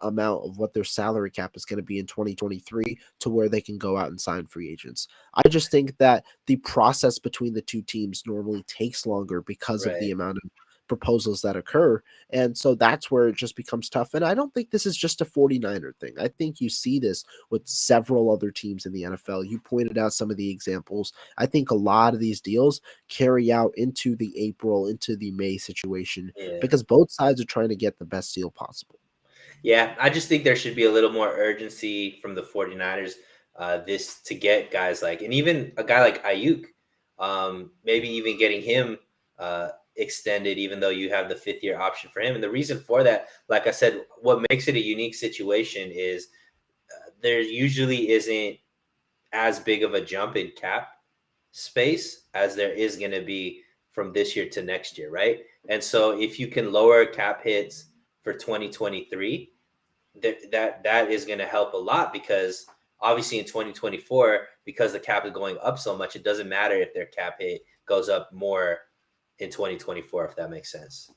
S1: amount of what their salary cap is going to be in 2023 to where they can go out and sign free agents. I just think that the process between the two teams normally takes longer because of the
S2: Right.
S1: amount of proposals that occur. And so that's where it just becomes tough. And I don't think this is just a 49er thing. I think you see this with several other teams in the NFL. You pointed out some of the examples. I think a lot of these deals carry out into the April, into the May situation,
S2: Yeah.
S1: because both sides are trying to get the best deal possible.
S2: Yeah, I just think there should be a little more urgency from the 49ers this to get guys like, and even a guy like Ayuk, maybe even getting him extended, even though you have the 5th-year option for him. And the reason for that, like I said, what makes it a unique situation is there usually isn't as big of a jump in cap space as there is going to be from this year to next year, right? And so if you can lower cap hits for 2023, that is going to help a lot, because obviously in 2024, because the cap is going up so much, it doesn't matter if their cap hit goes up more in 2024, if that makes sense.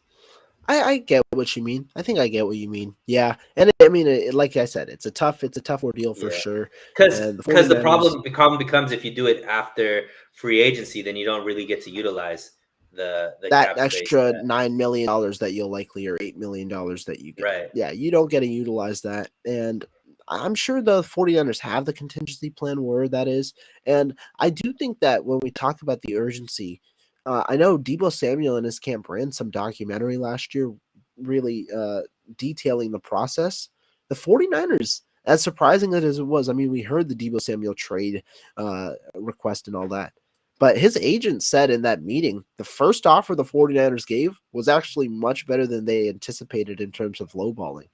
S1: I get what you mean. I think I get what you mean. Yeah, and I mean, like I said, it's a tough ordeal for
S2: Yeah,
S1: sure.
S2: because
S1: And the
S2: because the
S1: 49ers,
S2: problem becomes if you do it after free agency, then you don't really get to utilize the
S1: that
S2: cap space
S1: extra
S2: that
S1: $9 million that you'll likely, or $8 million that you get,
S2: right.
S1: yeah, you don't get to utilize that. And I'm sure the 49ers have the contingency plan where that is. And I do think that when we talk about the urgency, I know Debo Samuel and his camp ran some documentary last year, really detailing the process. The 49ers, as surprising as it was, I mean, we heard the Debo Samuel trade request and all that. But his agent said in that meeting, the first offer the 49ers gave was actually much better than they anticipated in terms of lowballing.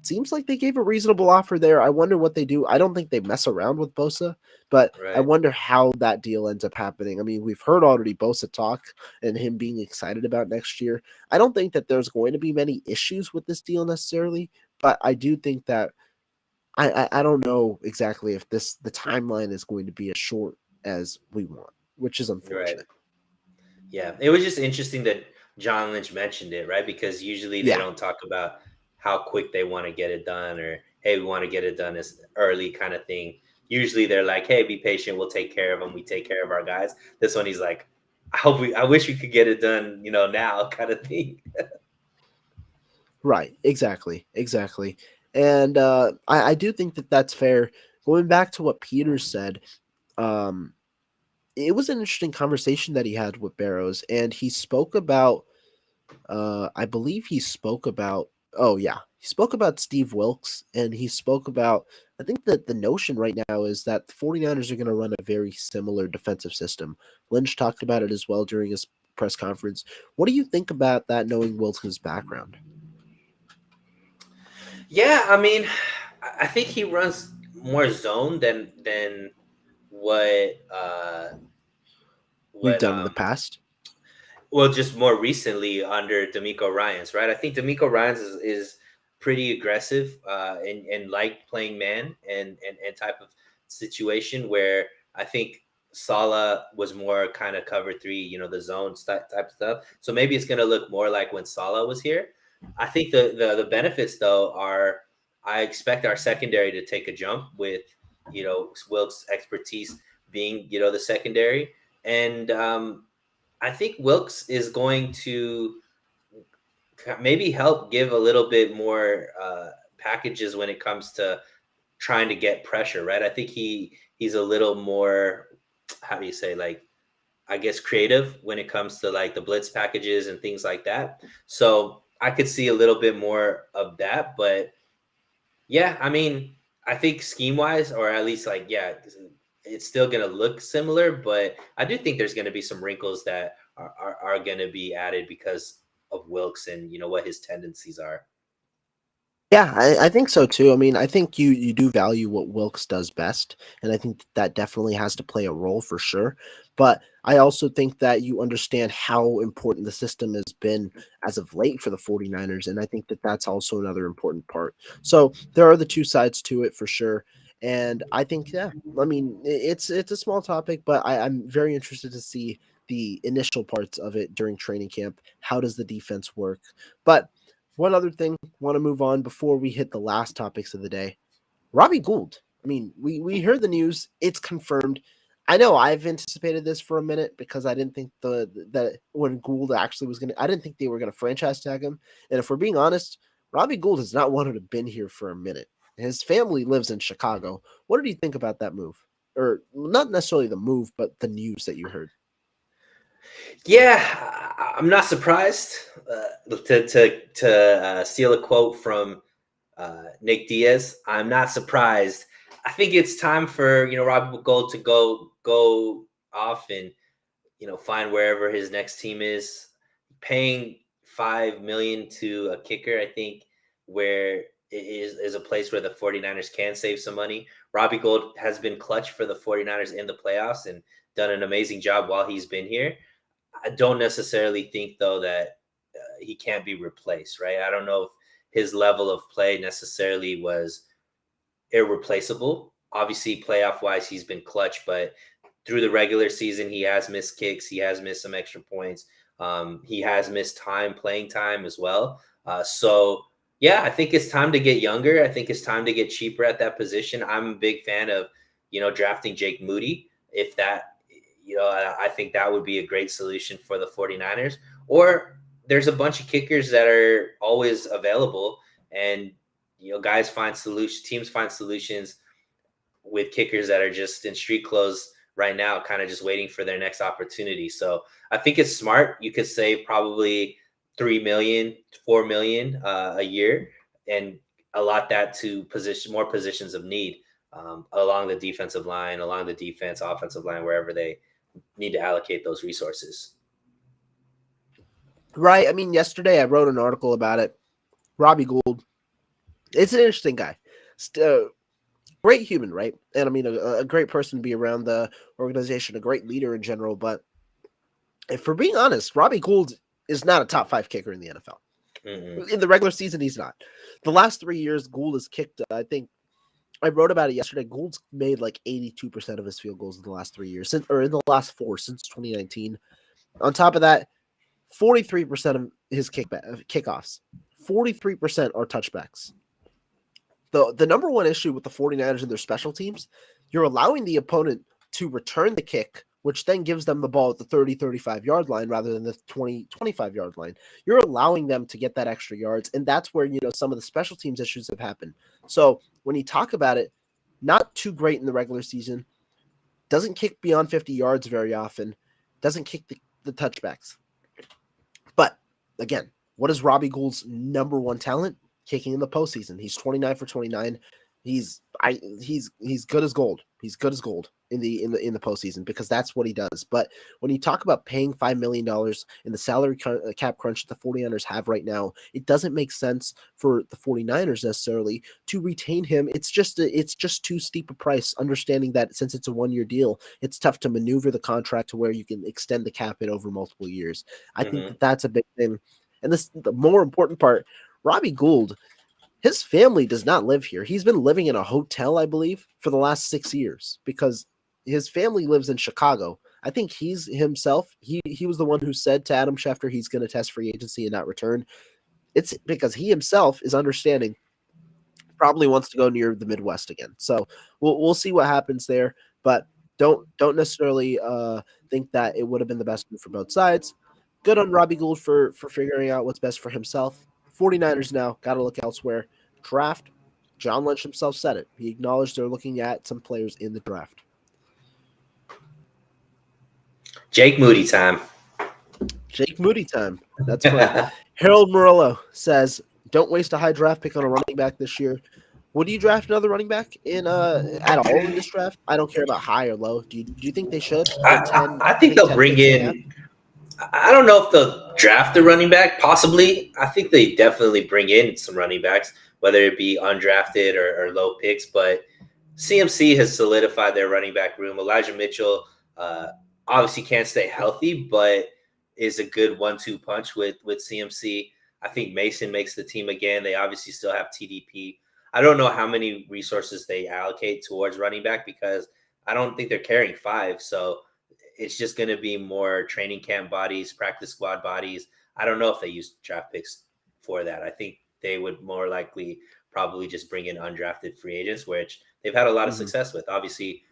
S1: Seems like they gave a reasonable offer there. I wonder what they do. I don't think they mess around with Bosa, but I
S2: Right.
S1: wonder how that deal ends up happening. I mean, we've heard already Bosa talk and him being excited about next year. I don't think that there's going to be many issues with this deal necessarily, but I do think that I don't know exactly if the timeline is going to be as short as we want, which is
S2: Right.
S1: unfortunate.
S2: Yeah, it was just interesting that John Lynch mentioned it, right? Because usually they
S1: Yeah.
S2: don't talk about how quick they want to get it done, or hey, we want to get it done as early kind of thing. Usually they're like, hey, be patient, we'll take care of them. We take care of our guys. This one, he's like, I wish we could get it done, now, kind of thing.
S1: Right. Exactly. Exactly. And I do think that that's fair. Going back to what Peter said, um, it was an interesting conversation that he had with Barrows, and he spoke about, I believe he spoke about, oh, yeah, he spoke about Steve Wilkes, and he spoke about, I think that the notion right now is that the 49ers are going to run a very similar defensive system. Lynch talked about it as well during his press conference. What do you think about that, knowing Wilkes' background?
S2: Yeah, I mean, I think he runs more zone than what
S1: We've
S2: what
S1: done in the past?
S2: well, just more recently under D'Amico Ryans, right? I think D'Amico Ryans is pretty aggressive and like playing man and type of situation where I think Sala was more kind of cover three, the zone type of stuff. So maybe it's going to look more like when Sala was here. I think the benefits though are I expect our secondary to take a jump with Wilkes' expertise being the secondary, and I think Wilkes is going to maybe help give a little bit more packages when it comes to trying to get pressure, right? I think he's a little more, how do you say, like, I guess creative when it comes to like the blitz packages and things like that. So I could see a little bit more of that, but yeah, I mean, I think scheme wise, or at least like, yeah, it's still going to look similar, but I do think there's going to be some wrinkles that are going to be added because of Wilkes and, what his tendencies are.
S1: Yeah, I think so too. I mean, I think you do value what Wilkes does best, and I think that definitely has to play a role for sure. But I also think that you understand how important the system has been as of late for the 49ers, and I think that that's also another important part. So there are the two sides to it for sure. And I think, yeah, I mean, it's a small topic, but I'm very interested to see the initial parts of it during training camp. How does the defense work? But one other thing, want to move on before we hit the last topics of the day. Robbie Gould. I mean, we heard the news. It's confirmed. I know I've anticipated this for a minute because I didn't think that when Gould actually was I didn't think they were gonna franchise tag him. And if we're being honest, Robbie Gould has not wanted to been here for a minute. His family lives in Chicago. What did you think about that move? Or not necessarily the move, but the news that you heard.
S2: Yeah, I'm not surprised. To steal a quote from Nick Diaz, I'm not surprised. I think it's time for Robbie Gold to go off and find wherever his next team is. Paying $5 million to a kicker, I think, where it is a place where the 49ers can save some money. Robbie Gold has been clutch for the 49ers in the playoffs and done an amazing job while he's been here. I don't necessarily think though that he can't be replaced, right? I don't know if his level of play necessarily was irreplaceable. Obviously, playoff wise, he's been clutch, but through the regular season, he has missed kicks, he has missed some extra points, he has missed playing time as well. So yeah, I think it's time to get younger. I think it's time to get cheaper at that position. I'm a big fan of drafting Jake Moody. If that I think that would be a great solution for the 49ers. Or there's a bunch of kickers that are always available, and teams find solutions with kickers that are just in street clothes right now, kind of just waiting for their next opportunity. So I think it's smart. You could save probably 3 million, 4 million a year, and allot that to more positions of need along the defensive line, along the offensive line, wherever they need to allocate those resources.
S1: Right. I mean, yesterday I wrote an article about it. Robbie Gould. It's an interesting guy. Great human, right? And I mean, a great person to be around the organization, a great leader in general. But if we're being honest, Robbie Gould is not a top 5 kicker in the NFL.
S2: Mm-hmm.
S1: In the regular season, he's not. The last 3 years, Gould has kicked, I think, I wrote about it yesterday. Gould's made like 82% of his field goals in the last 3 years, or in the last 4 since 2019. On top of that, 43% of his kickoffs, 43% are touchbacks. The number one issue with the 49ers and their special teams, you're allowing the opponent to return the kick, which then gives them the ball at the 35 yard line rather than the 25 yard line. You're allowing them to get that extra yards, and that's where some of the special teams issues have happened. So when you talk about it, not too great in the regular season, doesn't kick beyond 50 yards very often, doesn't kick the touchbacks. But again, what is Robbie Gould's number one talent? Kicking in the postseason. He's 29 for 29. He's good as gold. He's good as gold in the postseason because that's what he does. But when you talk about paying $5 million in the salary cap crunch that the 49ers have right now, it doesn't make sense for the 49ers necessarily to retain him. It's just too steep a price, understanding that since it's a 1-year deal, it's tough to maneuver the contract to where you can extend the cap hit over multiple years. I think that that's a big thing. And the more important part, Robbie Gould, his family does not live here. He's been living in a hotel, I believe, for the last 6 years because his family lives in Chicago. I think he's himself. He was the one who said to Adam Schefter he's going to test free agency and not return. It's because he himself is understanding, probably wants to go near the Midwest again. So we'll see what happens there. But don't necessarily think that it would have been the best move for both sides. Good on Robbie Gould for figuring out what's best for himself. 49ers now got to look elsewhere. Draft. John Lynch himself said it. He acknowledged they're looking at some players in the draft.
S2: Jake Moody time.
S1: Jake Moody time. That's funny. Harold Murillo says, "Don't waste a high draft pick on a running back this year. Would you draft another running back in at all in this draft? I don't care about high or low. Do you think they should? With 10,
S2: I think they'll
S1: 10
S2: bring
S1: picks they have?
S2: in. I don't know if they'll draft a running back. Possibly. I think they definitely bring in some running backs, whether it be undrafted or low picks. But CMC has solidified their running back room. Elijah Mitchell obviously can't stay healthy, but is a good 1-2 punch with CMC. I think Mason makes the team again. They obviously still have TDP. I don't know how many resources they allocate towards running back because I don't think they're carrying 5. So it's just going to be more training camp bodies, practice squad bodies. I don't know if they use draft picks for that. I think they would more likely probably just bring in undrafted free agents, which they've had a lot of success with. Obviously,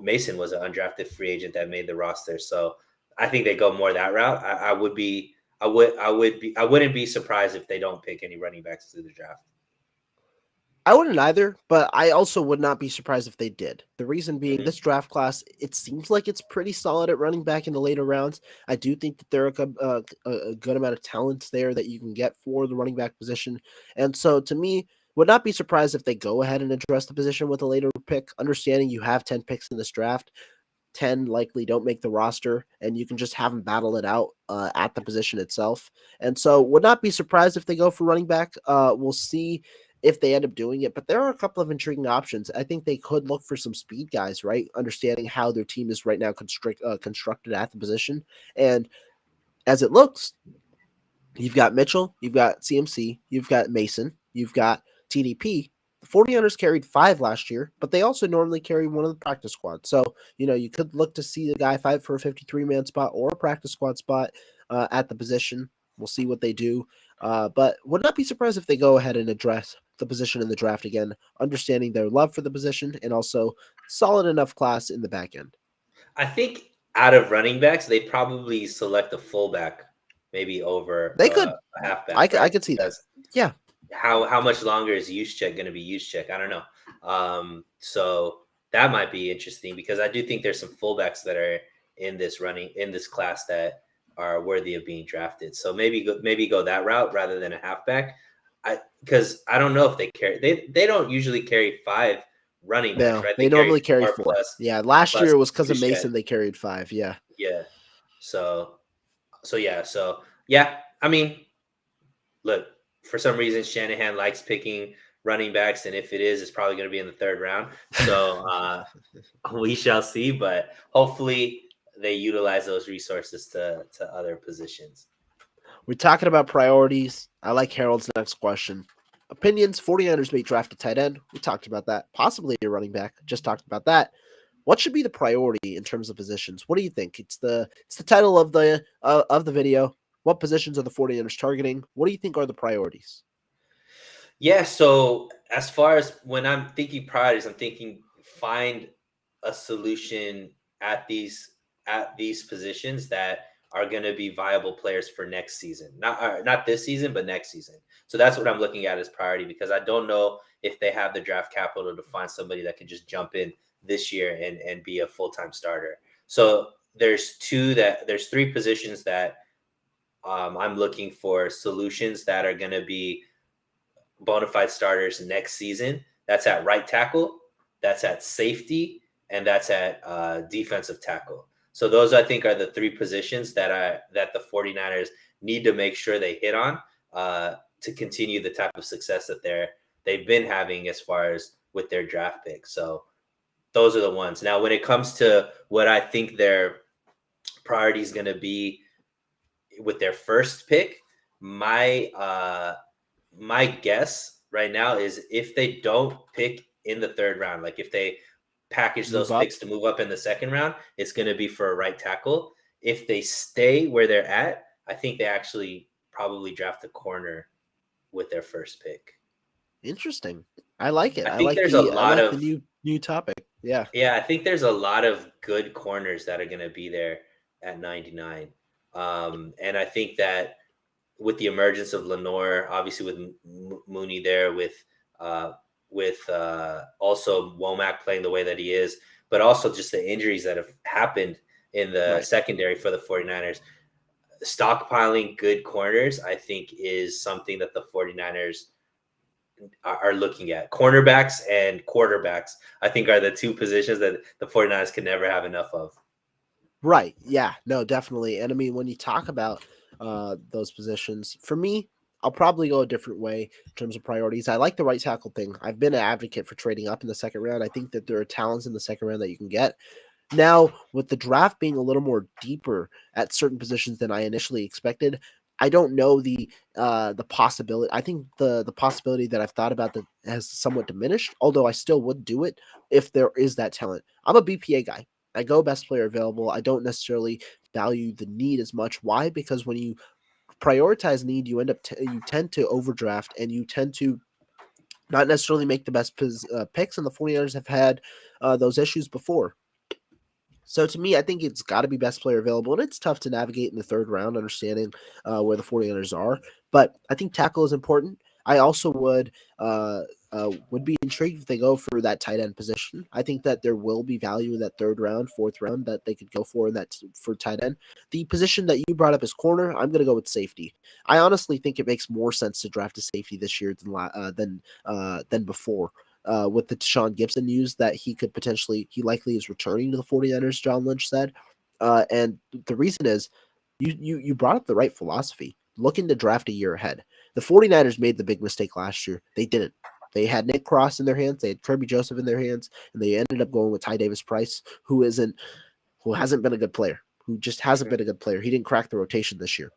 S2: Mason was an undrafted free agent that made the roster. So I think they go more that route. I wouldn't be surprised if they don't pick any running backs through the draft.
S1: I wouldn't either, but I also would not be surprised if they did. The reason being, this draft class, it seems like it's pretty solid at running back in the later rounds. I do think that there are a good amount of talents there that you can get for the running back position. And so to me, would not be surprised if they go ahead and address the position with a later pick, understanding you have 10 picks in this draft. 10 likely don't make the roster, and you can just have them battle it out at the position itself. And so would not be surprised if they go for running back. We'll see if they end up doing it, but there are a couple of intriguing options. I think they could look for some speed guys, right? Understanding how their team is right now constructed at the position. And as it looks, you've got Mitchell, you've got CMC, you've got Mason, you've got TDP. The 49ers carried 5 last year, but they also normally carry one of the practice squad. So, you could look to see the guy fight for a 53-man spot or a practice squad spot at the position. We'll see what they do. But would not be surprised if they go ahead and address the position in the draft again, understanding their love for the position and also solid enough class in the back end.
S2: I think out of running backs, they'd probably select a fullback maybe over
S1: They could.
S2: a halfback.
S1: I could see that. Yeah.
S2: How much longer is Juszczyk going to be Juszczyk? I don't know. So that might be interesting because I do think there's some fullbacks that are in this class that are worthy of being drafted. So maybe go that route rather than a halfback. Because I don't know if they carry. They don't usually carry 5 running backs, right?
S1: They normally carry 4.
S2: Plus,
S1: last year it was because of Mason. They carried 5. Yeah.
S2: Yeah. So yeah. I mean, look, for some reason Shanahan likes picking running backs, and if it is, it's probably going to be in the 3rd round. So we shall see. But hopefully they utilize those resources to other positions.
S1: We're talking about priorities. I like Harold's next question. Opinions, 49ers may draft a tight end. We talked about that. Possibly a running back. Just talked about that. What should be the priority in terms of positions? What do you think? It's the title of the video. What positions are the 49ers targeting? What do you think are the priorities?
S2: Yeah, so as far as when I'm thinking priorities, I'm thinking find a solution at these positions that are going to be viable players for next season. Not this season, but next season. So that's what I'm looking at as priority because I don't know if they have the draft capital to find somebody that can just jump in this year and be a full-time starter. So there's 3 positions that I'm looking for solutions that are going to be bona fide starters next season. That's at right tackle, that's at safety, and that's at defensive tackle. So those, I think, are the 3 positions that the 49ers need to make sure they hit on to continue the type of success that they've been having as far as with their draft pick. So those are the ones. Now, when it comes to what I think their priority is going to be with their first pick, my guess right now is if they don't pick in the 3rd round, like if they package those picks to move up in the 2nd round, it's going to be for a right tackle. If they stay where they're at, I think they actually probably draft a corner with their first pick.
S1: Interesting. I like it.
S2: I think there's a lot of
S1: the new topic. Yeah.
S2: Yeah, I think there's a lot of good corners that are going to be there at 99. And I think that with the emergence of Lenore, obviously with Mooney there, uh, with also Womack playing the way that he is, but also just the injuries that have happened in the
S1: Right.
S2: secondary for the 49ers. Stockpiling good corners, I think, is something that the 49ers are looking at. Cornerbacks and quarterbacks, I think, are the two positions that the 49ers can never have enough of.
S1: Right. Yeah. No, definitely. And I mean, when you talk about those positions, for me, I'll probably go a different way in terms of priorities. I like the right tackle thing. I've been an advocate for trading up in the second round. I think that there are talents in the second round that you can get. Now, with the draft being a little more deeper at certain positions than I initially expected, I don't know the possibility. I think the possibility that I've thought about that has somewhat diminished. Although I still would do it if there is that talent. I'm a BPA guy. I go best player available. I don't necessarily value the need as much. Why? Because when you prioritize need, you end up you tend to overdraft and you tend to not necessarily make the best picks. And the 49ers have had those issues before. So to me, I think it's got to be best player available, and it's tough to navigate in the third round, understanding where the 49ers are. But I think tackle is important. I also would be intrigued if they go for that tight end position. I think that there will be value in that third round, fourth round that they could go for in that for tight end. The position that you brought up as corner, I'm going to go with safety. I honestly think it makes more sense to draft a safety this year than before with the Deshaun Gibson news that he likely is returning to the 49ers, John Lynch said. And the reason is you brought up the right philosophy, looking to draft a year ahead. The 49ers made the big mistake last year. They didn't. They had Nick Cross in their hands, they had Kirby Joseph in their hands, and they ended up going with Ty Davis Price, who hasn't been a good player, who just hasn't been a good player. He didn't crack the rotation this year.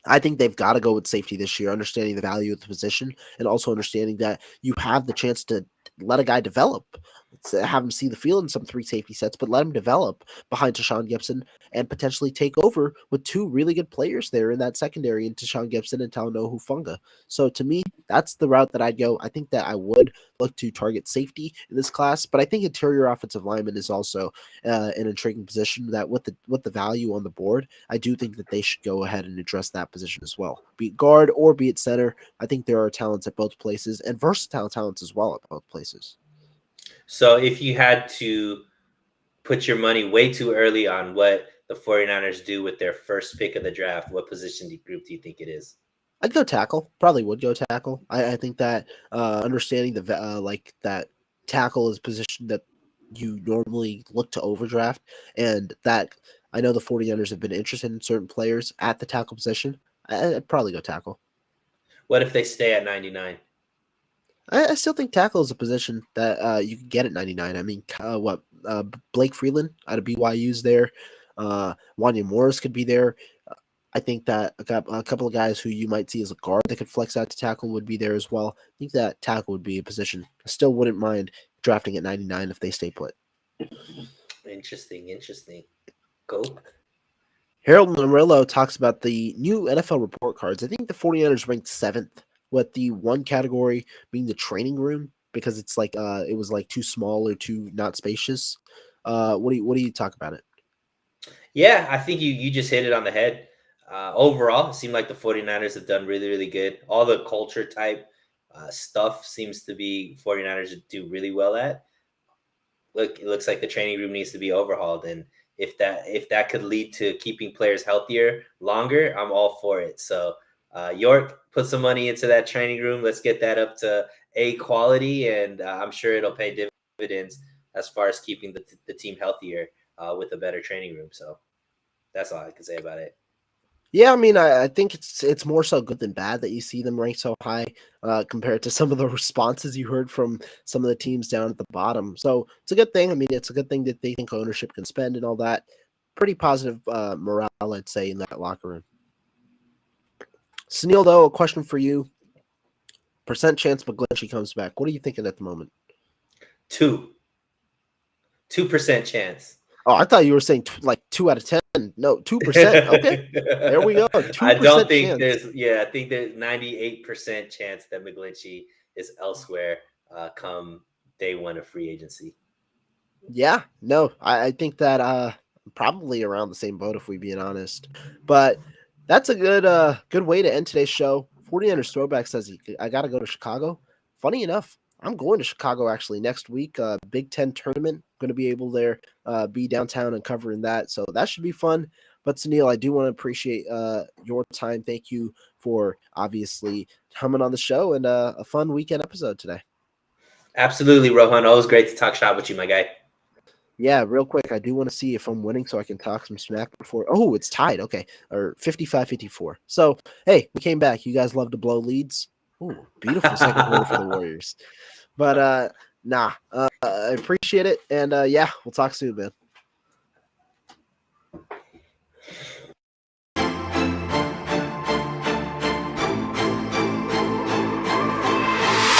S1: I think they've got to go with safety this year, understanding the value of the position and also understanding that you have the chance to let a guy develop. Have him see the field in some three safety sets, but let him develop behind Tashawn Gibson and potentially take over with two really good players there in that secondary in Tashawn Gibson and Talanoa Hufanga. So to me, that's the route that I'd go. I think that I would look to target safety in this class, but I think interior offensive lineman is also an intriguing position that with the value on the board, I do think that they should go ahead and address that position as well. Be it guard or be it center, I think there are talents at both places and versatile talents as well at both places.
S2: So if you had to put your money way too early on what the 49ers do with their first pick of the draft, what position group do you think it is?
S1: I'd go tackle. Probably would go tackle. I think that understanding like that tackle is a position that you normally look to overdraft, and that I know the 49ers have been interested in certain players at the tackle position. I'd probably go tackle.
S2: What if they stay at 99?
S1: I still think tackle is a position that you can get at 99. I mean, Blake Freeland out of BYU's there. Wanya Morris could be there. I think that a couple of guys who you might see as a guard that could flex out to tackle would be there as well. I think that tackle would be a position. I still wouldn't mind drafting at 99 if they stay put.
S2: Interesting. Go.
S1: Harold Murillo talks about the new NFL report cards. I think the 49ers ranked seventh, with the one category being the training room because it's like it was like too small or too not spacious. What do you talk about it?
S2: Yeah, I think you just hit it on the head. Overall, it seemed like the 49ers have done really, really good. All the culture type stuff seems to be 49ers do really well at. Look, it looks like the training room needs to be overhauled, and if that could lead to keeping players healthier longer, I'm all for it. So York, put some money into that training room. Let's get that up to A quality, and I'm sure it'll pay dividends as far as keeping the team healthier with a better training room. So that's all I can say about it.
S1: Yeah, I mean, I think it's more so good than bad that you see them ranked so high compared to some of the responses you heard from some of the teams down at the bottom. So it's a good thing. I mean, it's a good thing that they think ownership can spend and all that. Pretty positive morale, I'd say, in that locker room. Suneil, though, a question for you. Percent chance McGlinchey comes back. What are you thinking at the moment?
S2: 2% chance.
S1: Oh, I thought you were saying like 2 out of 10. No, 2%. Okay, there we go. two
S2: I don't
S1: percent
S2: think
S1: chance.
S2: I think there's 98% chance that McGlinchey is elsewhere come day one of free agency.
S1: Yeah, no, I think that probably around the same boat if we being honest. But that's a good way to end today's show. 49ers throwback says I gotta go to Chicago. Funny enough, I'm going to Chicago actually next week. Big Ten tournament. Gonna be able there, be downtown and covering that. So that should be fun. But Sunil, I do want to appreciate your time. Thank you for obviously coming on the show and a fun weekend episode today.
S2: Absolutely, Rohan. Always great to talk shop with you, my guy.
S1: Yeah, real quick, I do want to see if I'm winning so I can talk some smack before. Oh, it's tied. Okay. Or 55-54. So, hey, we came back. You guys love to blow leads. Ooh, beautiful second quarter for the Warriors. But nah, I appreciate it. And yeah, we'll talk soon, man.